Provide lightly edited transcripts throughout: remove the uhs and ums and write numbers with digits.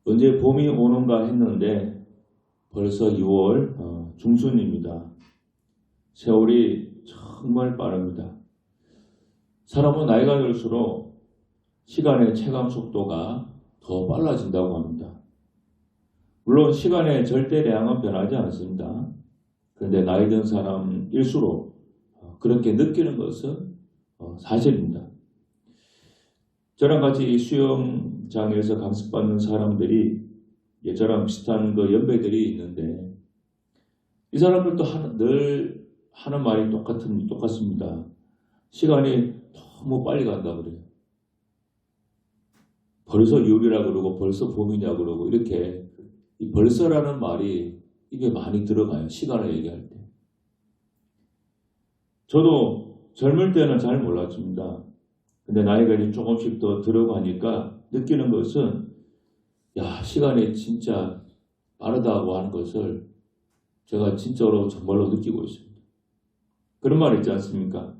언제 봄이 오는가 했는데 벌써 6월 중순입니다. 세월이 정말 빠릅니다. 사람은 나이가 들수록 시간의 체감 속도가 더 빨라진다고 합니다. 물론 시간의 절대량은 변하지 않습니다. 그런데 나이 든 사람일수록 그렇게 느끼는 것은 사실입니다. 저랑 같이 수영장에서 강습받는 사람들이 저랑 비슷한 연배들이 있는데 이 사람들도 늘 하는 말이 똑같습니다. 시간이 너무 빨리 간다 그래요. 벌써 6월이라 그러고 벌써 봄이냐 그러고 이렇게 이 벌써라는 말이 입에 많이 들어가요. 시간을 얘기할 때. 저도 젊을 때는 잘 몰랐습니다. 근데 나이가 이제 조금씩 더 들어가니까 느끼는 것은 시간이 진짜 빠르다고 하는 것을 제가 진짜로 정말로 느끼고 있습니다. 그런 말 있지 않습니까?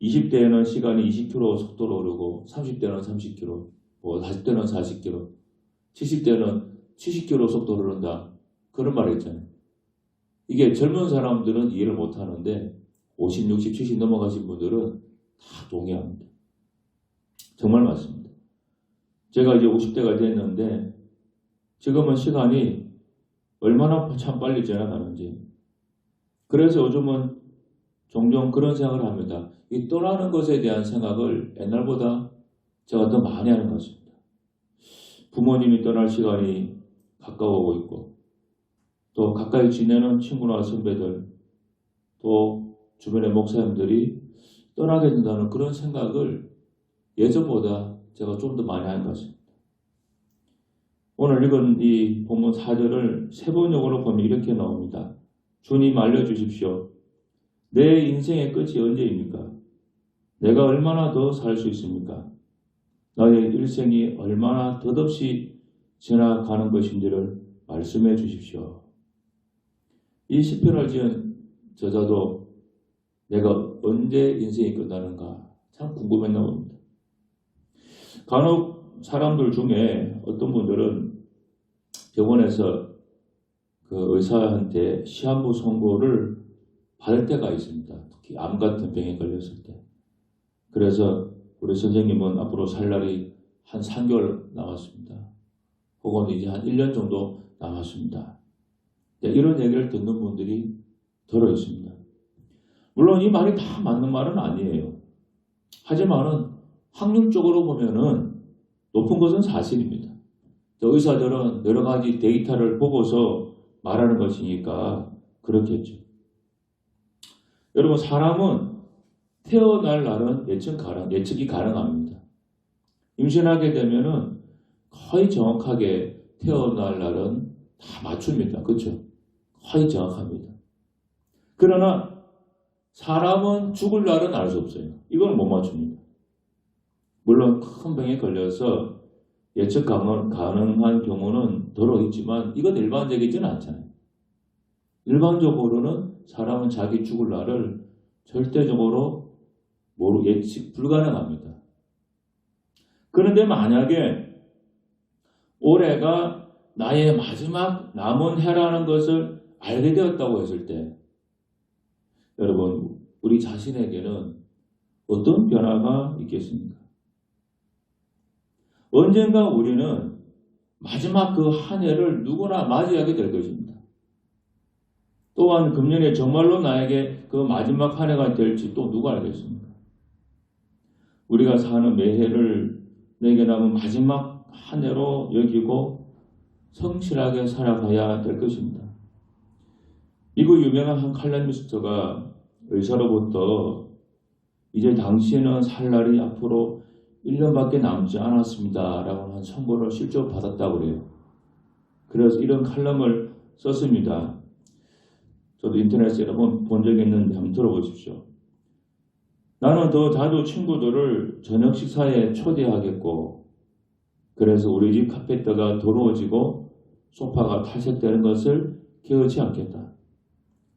20대에는 시간이 20km 속도로 오르고 30대는 30km, 40대는 40km, 70대는 70km 속도로 오른다. 그런 말이 있잖아요. 이게 젊은 사람들은 이해를 못하는데 50, 60, 70 넘어가신 분들은 다 동의합니다. 정말 맞습니다. 제가 이제 50대가 됐는데 지금은 시간이 얼마나 참 빨리 지나가는지. 그래서 요즘은 종종 그런 생각을 합니다. 이 떠나는 것에 대한 생각을 옛날보다 제가 더 많이 하는 것 같습니다. 부모님이 떠날 시간이 가까워오고 있고 또 가까이 지내는 친구나 선배들 또 주변의 목사님들이 떠나게 된다는 그런 생각을 예전보다 제가 좀 더 많이 하는 것 같습니다. 오늘 읽은 이 본문 4절을 세번역으로 보면 이렇게 나옵니다. 주님 알려주십시오. 내 인생의 끝이 언제입니까? 내가 얼마나 더 살 수 있습니까? 나의 일생이 얼마나 덧없이 지나가는 것인지를 말씀해 주십시오. 이 시편을 지은 저자도 내가 언제 인생이 끝나는가 참 궁금했나 봅니다. 간혹 사람들 중에 어떤 분들은 병원에서 그 의사한테 시한부 선고를 받을 때가 있습니다. 특히 암 같은 병에 걸렸을 때. 그래서 우리 선생님은 앞으로 살 날이 한 3개월 남았습니다. 혹은 이제 한 1년 정도 남았습니다. 이런 얘기를 듣는 분들이 들어 있습니다. 물론 이 말이 다 맞는 말은 아니에요. 하지만은 확률적으로 보면은 높은 것은 사실입니다. 의사들은 여러 가지 데이터를 보고서 말하는 것이니까 그렇겠죠. 여러분 사람은 태어날 날은 예측이 가능합니다. 임신하게 되면은 거의 정확하게 태어날 날은 다 맞춥니다. 그렇죠? 거의 정확합니다. 그러나 사람은 죽을 날은 알 수 없어요. 이건 못 맞춥니다. 물론 큰 병에 걸려서 예측 가능한 경우는 들어있지만 이건 일반적이지는 않잖아요. 일반적으로는 사람은 자기 죽을 날을 절대적으로 예측 불가능합니다. 그런데 만약에 올해가 나의 마지막 남은 해라는 것을 알게 되었다고 했을 때 여러분 우리 자신에게는 어떤 변화가 있겠습니까? 언젠가 우리는 마지막 그 한 해를 누구나 맞이하게 될 것입니다. 또한 금년에 정말로 나에게 그 마지막 한 해가 될지 또 누가 알겠습니까? 우리가 사는 매해를 내게 남은 마지막 한 해로 여기고 성실하게 살아가야 될 것입니다. 미국 유명한 한 칼럼니스트가 의사로부터 이제 당신은 살 날이 앞으로 1년밖에 남지 않았습니다. 라고 한 선고를 실제로 받았다고 그래요. 그래서 이런 칼럼을 썼습니다. 저도 인터넷에 한번 본 적이 있는데 한번 들어보십시오. 나는 더 자주 친구들을 저녁 식사에 초대하겠고 그래서 우리 집 카페트가 더러워지고 소파가 탈색되는 것을 개의치 않겠다.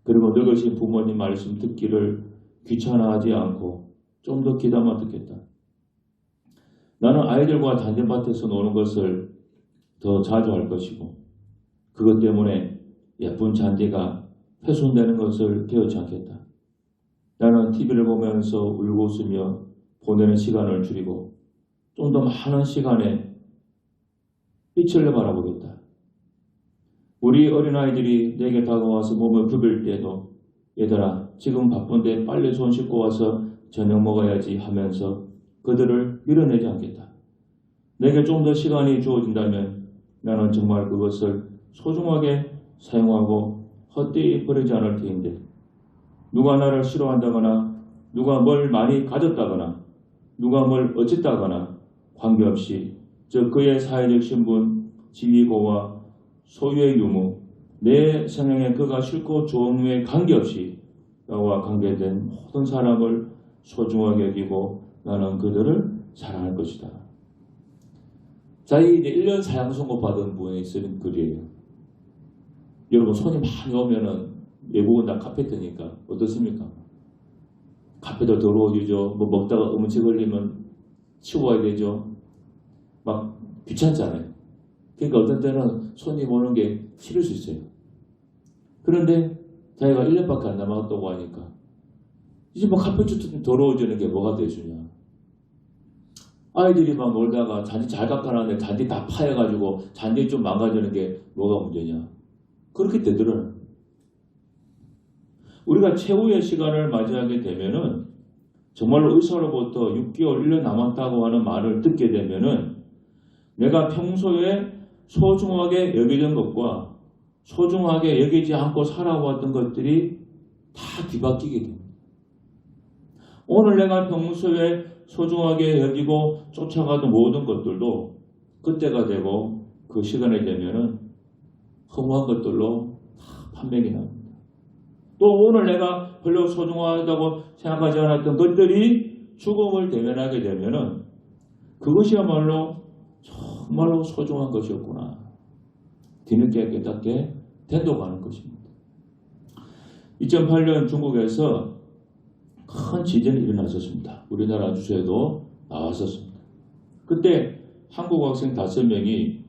그리고 늙으신 부모님 말씀 듣기를 귀찮아하지 않고 좀 더 귀담아 듣겠다. 나는 아이들과 단전밭에서 노는 것을 더 자주 할 것이고 그것 때문에 예쁜 잔디가 훼손되는 것을 개의치 않겠다. 나는 TV를 보면서 울고 웃으며 보내는 시간을 줄이고 좀 더 많은 시간에 빛을 바라보겠다. 우리 어린아이들이 내게 다가와서 몸을 부빌 때도 얘들아 지금 바쁜데 빨리 손 씻고 와서 저녁 먹어야지 하면서 그들을 밀어내지 않겠다. 내게 좀 더 시간이 주어진다면 나는 정말 그것을 소중하게 사용하고 헛되이 버리지 않을 테인데 누가 나를 싫어한다거나 누가 뭘 많이 가졌다거나 누가 뭘 어쨌다거나 관계없이 즉 그의 사회적 신분, 지위고와 소유의 유무, 내 성향에 그가 싫고 좋은 후에 관계없이 나와 관계된 모든 사람을 소중하게 여기고 나는 그들을 사랑할 것이다. 자, 이제 1년 사형 선고 받은 분이 쓰는 글이에요. 여러분 손이 많이 오면은 외국은 다 카페트니까 어떻습니까? 카페도 더러워지죠. 뭐 먹다가 음식 걸리면 치워야 되죠. 막 귀찮잖아요. 그러니까 어떤 때는 손님 오는 게 싫을 수 있어요. 그런데 자기가 1년밖에 안 남았다고 하니까 이제 뭐 카페트 좀 더러워지는 게 뭐가 되주냐. 아이들이 막 놀다가 잔디 잘 깎아놨는데 잔디 다 파여가지고 잔디 좀 망가지는 게 뭐가 문제냐. 그렇게 되더라고요. 우리가 최후의 시간을 맞이하게 되면은 정말로 의사로부터 6개월, 1년 남았다고 하는 말을 듣게 되면은 내가 평소에 소중하게 여기던 것과 소중하게 여기지 않고 살아왔던 것들이 다 뒤바뀌게 됩니다. 오늘 내가 평소에 소중하게 여기고 쫓아가던 모든 것들도 그때가 되고 그 시간이 되면은 허무한 것들로 다 판명이 납니다. 또 오늘 내가 별로 소중하다고 생각하지 않았던 것들이 죽음을 대면하게 되면은 그것이야말로 정말로 소중한 것이었구나. 뒤늦게 깨닫게 된다고 하는 것입니다. 2008년 중국에서 큰 지진이 일어났었습니다. 우리나라 주소에도 나왔었습니다. 그때 한국 학생 5명이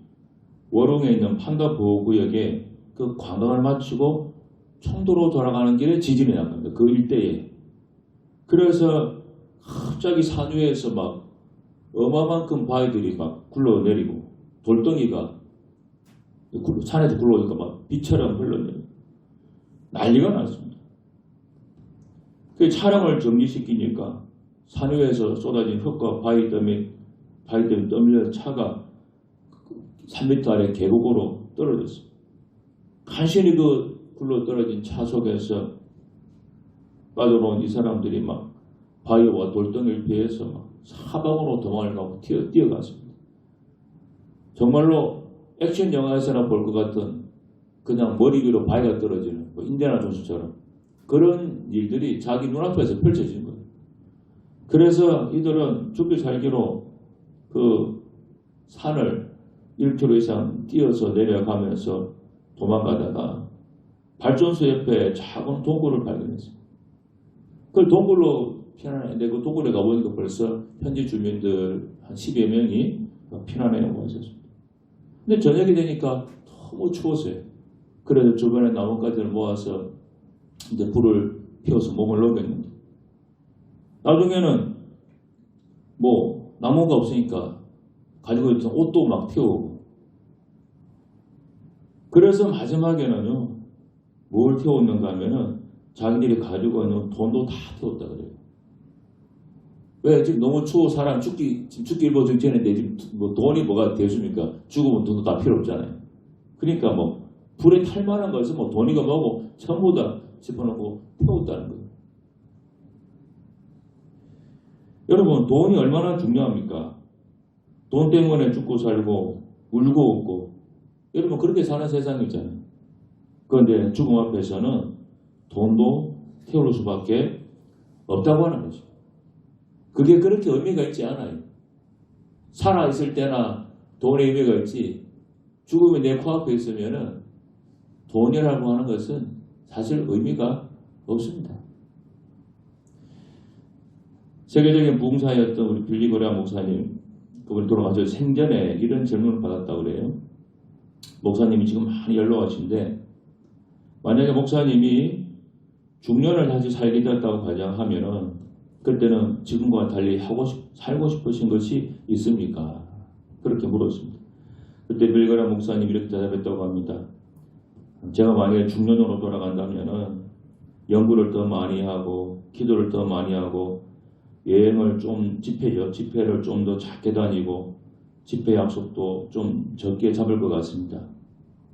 월홍에 있는 판다 보호구역에 그 관광을 마치고 청도로 돌아가는 길에 지진이 난 겁니다. 그 일대에. 그래서 갑자기 산 위에서 막 어마만큼 바위들이 막 굴러내리고 돌덩이가 산에서 굴러오니까 막 비처럼 흘러내리고 난리가 났습니다. 그 차량을 정지시키니까 산 위에서 쏟아진 흙과 바위 때문에 떠밀려 차가 3m 아래 계곡으로 떨어졌습니다. 간신히 그 굴러 떨어진 차 속에서 빠져나온 이 사람들이 막 바위와 돌덩이를 피해서 막 사방으로 도망을 가고 뛰어갔습니다. 정말로 액션 영화에서나 볼 것 같은 그냥 머리 위로 바위가 떨어지는 뭐 인디아나 존스처럼 그런 일들이 자기 눈앞에서 펼쳐진 거예요. 그래서 이들은 죽기 살기로 그 산을 1km 이상 뛰어서 내려가면서 도망가다가 발전소 옆에 작은 동굴을 발견했습니다. 그걸 동굴로 피난했는데 그 동굴에 가보니까 벌써 현지 주민들 한 10여 명이 피난해 모였었습니다. 근데 저녁이 되니까 너무 추웠어요. 그래서 주변에 나뭇가지를 모아서 이제 불을 피워서 몸을 녹였는데 나중에는 뭐 나무가 없으니까 가지고 있던 옷도 막 태우고 그래서 마지막에는요 뭘 태웠는가 하면은 자기들이 가지고 있는 돈도 다 태웠다 그래요. 왜 지금 너무 추워 사람 지금 죽기 일보 직전인데 지금 뭐 돈이 뭐가 되십니까? 죽으면 돈도 다 필요 없잖아요. 그러니까 뭐 불에 탈 만한 것은 뭐 돈이가 뭐고 전부 다 집어넣고 태웠다는 거예요. 여러분 돈이 얼마나 중요합니까? 돈 때문에 죽고 살고 울고 웃고 여러분 그렇게 사는 세상이잖아요. 그런데 죽음 앞에서는 돈도 태울 수밖에 없다고 하는 거죠. 그게 그렇게 의미가 있지 않아요. 살아있을 때나 돈의 의미가 있지 죽음이 내 코앞에 있으면은 돈이라고 하는 것은 사실 의미가 없습니다. 세계적인 부흥사였던 우리 빌리 그레이엄 목사님 그분이 돌아가서 생전에 이런 질문을 받았다고 그래요. 목사님이 지금 많이 연로하신데 만약에 목사님이 중년을 다시 살게 되었다고 가정하면은 그때는 지금과 달리 살고 싶으신 것이 있습니까? 그렇게 물었습니다. 그때 빌그라 목사님이 이렇게 대답했다고 합니다. 제가 만약에 중년으로 돌아간다면은 연구를 더 많이 하고 기도를 더 많이 하고 여행을 좀 집회를 좀 더 작게 다니고 집회 약속도 좀 적게 잡을 것 같습니다.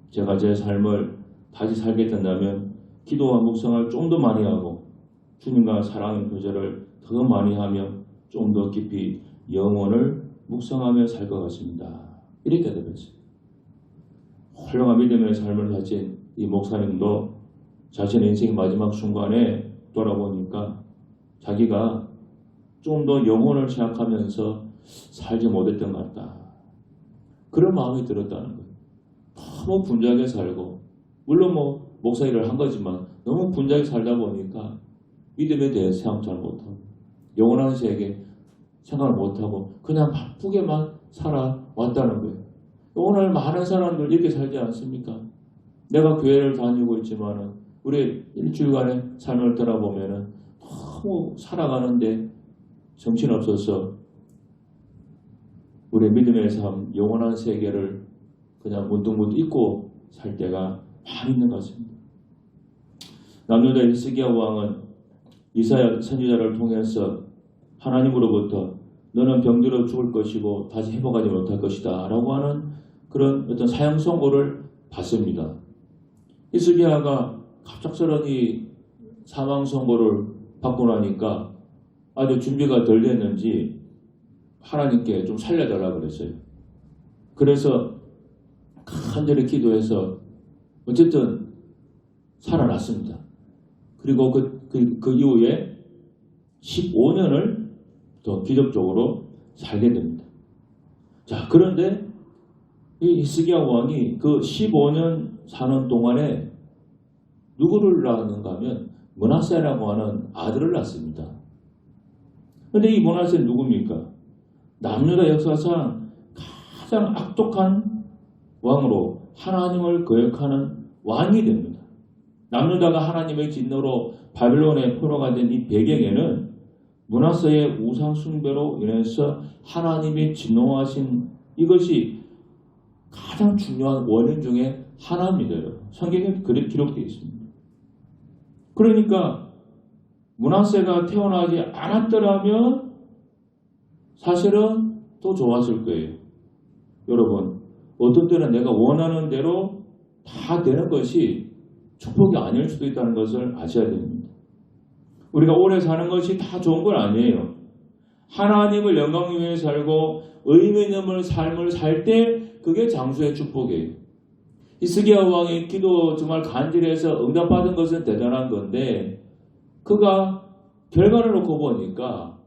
제가 제 삶을 다시 살게 된다면 기도와 묵상을 좀 더 많이 하고 주님과 사랑의 교제를 더 많이 하며 좀 더 깊이 영혼을 묵상하며 살 것 같습니다. 이렇게 대답했어요. 훌륭한 믿음의 삶을 가진 이 목사님도 자신의 인생의 마지막 순간에 돌아보니까 자기가 좀 더 영혼을 생각하면서 살지 못했던 것 같다. 그런 마음이 들었다는 거예요. 너무 분주하게 살고 물론 목사 일을 한 거지만 너무 분주하게 살다 보니까 믿음에 대해 생각 잘 못하고 영원한 세계 생각을 못하고 그냥 바쁘게만 살아왔다는 거예요. 오늘 많은 사람들 이렇게 살지 않습니까? 내가 교회를 다니고 있지만 우리 일주일간의 삶을 돌아보면 너무 살아가는데 정신없어서 우리의 믿음의 삶, 영원한 세계를 그냥 문득문득 잊고 살 때가 많이 있는 것 같습니다. 남유다 히스기야 왕은 이사야 선지자를 통해서 하나님으로부터 너는 병들어 죽을 것이고 다시 회복하지 못할 것이다 라고 하는 그런 어떤 사형 선고를 받습니다. 히스기야가 갑작스러운 사망 선고를 받고 나니까 아주 준비가 덜 됐는지 하나님께 좀 살려달라고 그랬어요. 그래서 간절히 기도해서 어쨌든 살아났습니다. 그리고 그 이후에 15년을 더 기적적으로 살게 됩니다. 자, 그런데 이 히스기야 왕이 그 15년 사는 동안에 누구를 낳았는가 하면 므낫세라고 하는 아들을 낳습니다. 그런데 이 므낫세는 누굽니까? 남유다 역사상 가장 악독한 왕으로 하나님을 거역하는 왕이 됩니다. 남유다가 하나님의 진노로 바빌론에 포로가 된 이 배경에는 므낫세의 우상 숭배로 인해서 하나님이 진노하신 이것이 가장 중요한 원인 중에 하나입니다. 성경에 그렇게 기록되어 있습니다. 그러니까 므낫세가 태어나지 않았더라면 사실은 더 좋았을 거예요. 여러분, 어떤 때는 내가 원하는 대로 다 되는 것이 축복이 아닐 수도 있다는 것을 아셔야 됩니다. 우리가 오래 사는 것이 다 좋은 건 아니에요. 하나님을 영광 위해 살고 의미 있는 삶을 살 때 그게 장수의 축복이에요. 히스기야 왕의 기도 정말 간절해서 응답받은 것은 대단한 건데 그가 결과를 놓고 보니까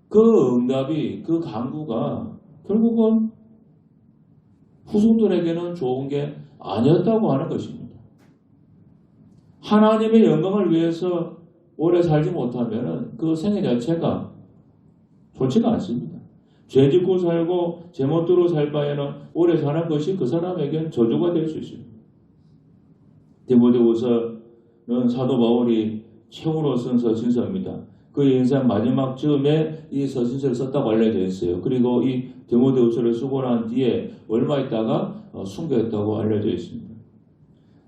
그 응답이 그 간구가 결국은 후손들에게는 좋은 게 아니었다고 하는 것입니다. 하나님의 영광을 위해서 오래 살지 못하면 그 생애 자체가 좋지가 않습니다. 죄 짓고 살고 제멋대로 살 바에는 오래 사는 것이 그 사람에겐 저주가 될 수 있습니다. 디모데후서는 사도 바울이 최후로 쓴 서신서입니다. 그 인생 마지막 즈음에 이 서신서를 썼다고 알려져 있어요. 그리고 이 디모데후서를 쓰고 난 뒤에 얼마 있다가 순교했다고 알려져 있습니다.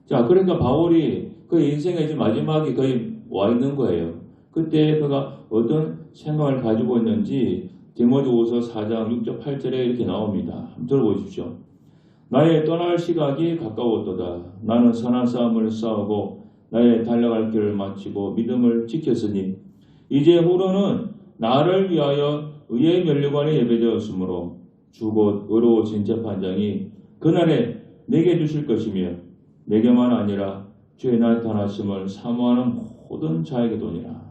자, 그러니까 바울이 그 인생의 이제 마지막이 거의 와 있는 거예요. 그때 그가 어떤 생각을 가지고 있는지 디모데후서 4장 6절 8절에 이렇게 나옵니다. 한번 들어보십시오. 나의 떠날 시각이 가까웠도다. 나는 선한 싸움을 싸우고 나의 달려갈 길을 마치고 믿음을 지켰으니 이제 후로는 나를 위하여 의의 면류관에 예배되었으므로 주 곧 의로우신 재판장이 그날에 내게 주실 것이며 내게만 아니라 주의 나타나심을 사모하는 모든 자에게도니라.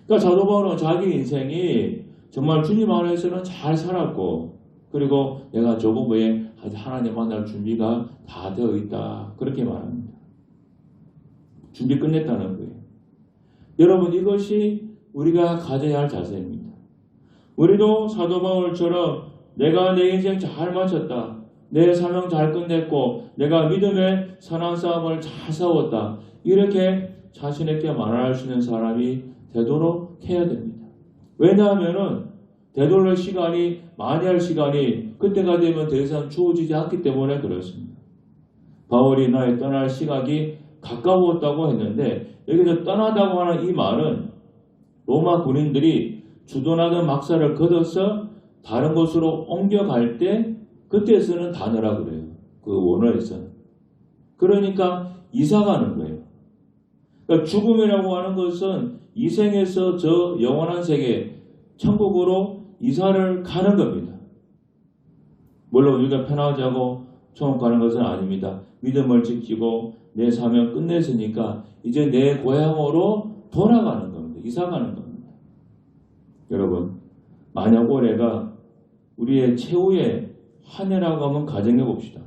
그러니까 사도 바울은 자기 인생이 정말 주님 안에서는 잘 살았고 그리고 내가 조금 후에 하나님 만날 준비가 다 되어 있다. 그렇게 말합니다. 준비 끝냈다는 거예요. 여러분, 이것이 우리가 가져야 할 자세입니다. 우리도 사도 바울처럼 내가 내 인생 잘 마쳤다. 내 사명 잘 끝냈고 내가 믿음의 선한 싸움을 잘 싸웠다. 이렇게 자신에게 말할 수 있는 사람이 되도록 해야 됩니다. 왜냐하면은 되돌릴 시간이 많이 할 시간이 그때가 되면 더 이상 주어지지 않기 때문에 그렇습니다. 바울이 나의 떠날 시각이 가까웠다고 했는데 여기서 떠나다고 하는 이 말은 로마 군인들이 주둔하던 막사를 걷어서 다른 곳으로 옮겨갈 때 그때 쓰는 단어라 그래요. 그 원어에서는. 그러니까 이사 가는 거예요. 그러니까 죽음이라고 하는 것은 이 생에서 저 영원한 세계 천국으로 이사를 가는 겁니다. 물론 우리가 편하자고 천국 가는 것은 아닙니다. 믿음을 지키고 내 사명 끝냈으니까 이제 내 고향으로 돌아가는 겁니다. 이사 가는 겁니다. 여러분, 만약 올해가 우리의 최후의 한 해라고 한번 가정해 봅시다.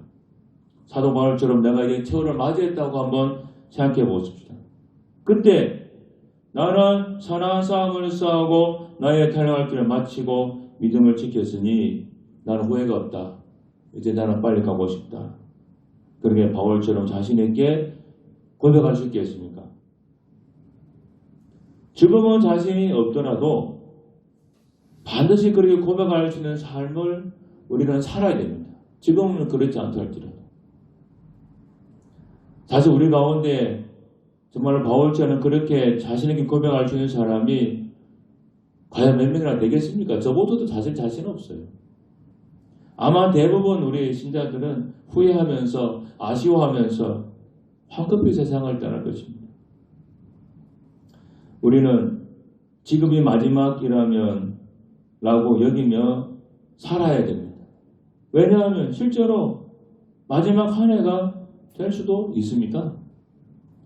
사도 바울처럼 내가 이제 최후를 맞이했다고 한번 생각해 보십시다. 그때 나는 선한 싸움을 싸우고 나의 달려갈 길을 마치고 믿음을 지켰으니 나는 후회가 없다. 이제 나는 빨리 가고 싶다. 그렇게 바울처럼 자신에게 고백할 수 있겠습니까? 지금은 자신이 없더라도 반드시 그렇게 고백할 수 있는 삶을 우리는 살아야 됩니다. 지금은 그렇지 않다 할지라도. 사실 우리 가운데 정말 바울처럼 그렇게 자신에게 고백할 수 있는 사람이 과연 몇 명이나 되겠습니까? 저보다도 사실 자신 없어요. 아마 대부분 우리 신자들은 후회하면서 아쉬워하면서 황급히 세상을 떠날 것입니다. 우리는 지금이 마지막이라면 라고 여기며 살아야 됩니다. 왜냐하면 실제로 마지막 한 해가 될 수도 있습니다.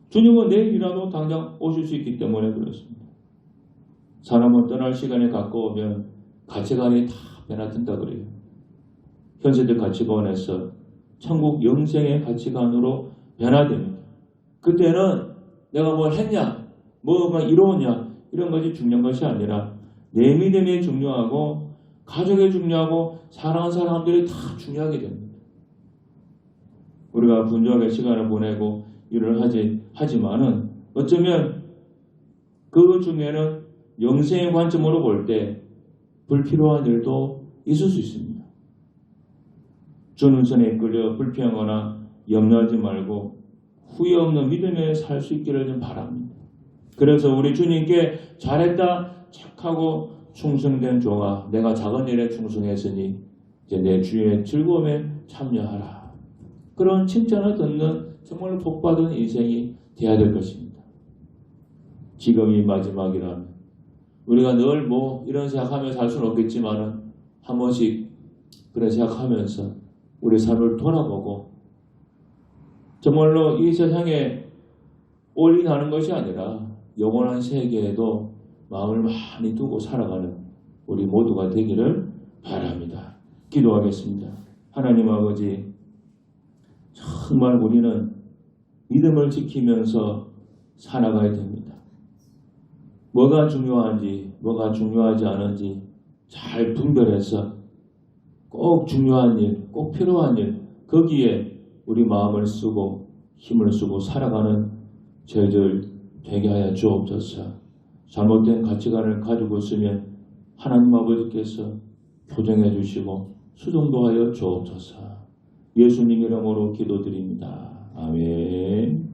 주님은 내일이라도 당장 오실 수 있기 때문에 그렇습니다. 사람은 떠날 시간이 가까우면 가치관이 다 변화된다 그래요. 현세적 가치관에서 천국 영생의 가치관으로 변화됩니다. 그때는 내가 뭘 했냐, 뭐가 이루었냐 이런 것이 중요한 것이 아니라 내 믿음이 중요하고 가족이 중요하고 사랑하는 사람들이 다 중요하게 됩니다. 우리가 분주하게 시간을 보내고 일을 하지만은 어쩌면 그 중에는 영생의 관점으로 볼 때 불필요한 일도 있을 수 있습니다. 주는 선에 이끌려 불평하거나 염려하지 말고 후회 없는 믿음에 살 수 있기를 좀 바랍니다. 그래서 우리 주님께 잘했다, 착하고 충성된 종아, 내가 작은 일에 충성했으니 이제 내 주의 즐거움에 참여하라. 그런 칭찬을 듣는 정말 복받은 인생이 되어야 될 것입니다. 지금이 마지막이라면 우리가 늘 이런 생각하며 살 수는 없겠지만은 한 번씩 그런 생각하면서 우리 삶을 돌아보고 정말로 이 세상에 올인하는 것이 아니라 영원한 세계에도 마음을 많이 두고 살아가는 우리 모두가 되기를 바랍니다. 기도하겠습니다. 하나님 아버지, 정말 우리는 믿음을 지키면서 살아가야 됩니다. 뭐가 중요한지, 뭐가 중요하지 않은지 잘 분별해서 꼭 중요한 일, 꼭 필요한 일, 거기에 우리 마음을 쓰고 힘을 쓰고 살아가는 저희들 되게 하여 주옵소서. 잘못된 가치관을 가지고 있으면 하나님 아버지께서 교정해 주시고 수정도 하여 주옵소서. 예수님 이름으로 기도드립니다.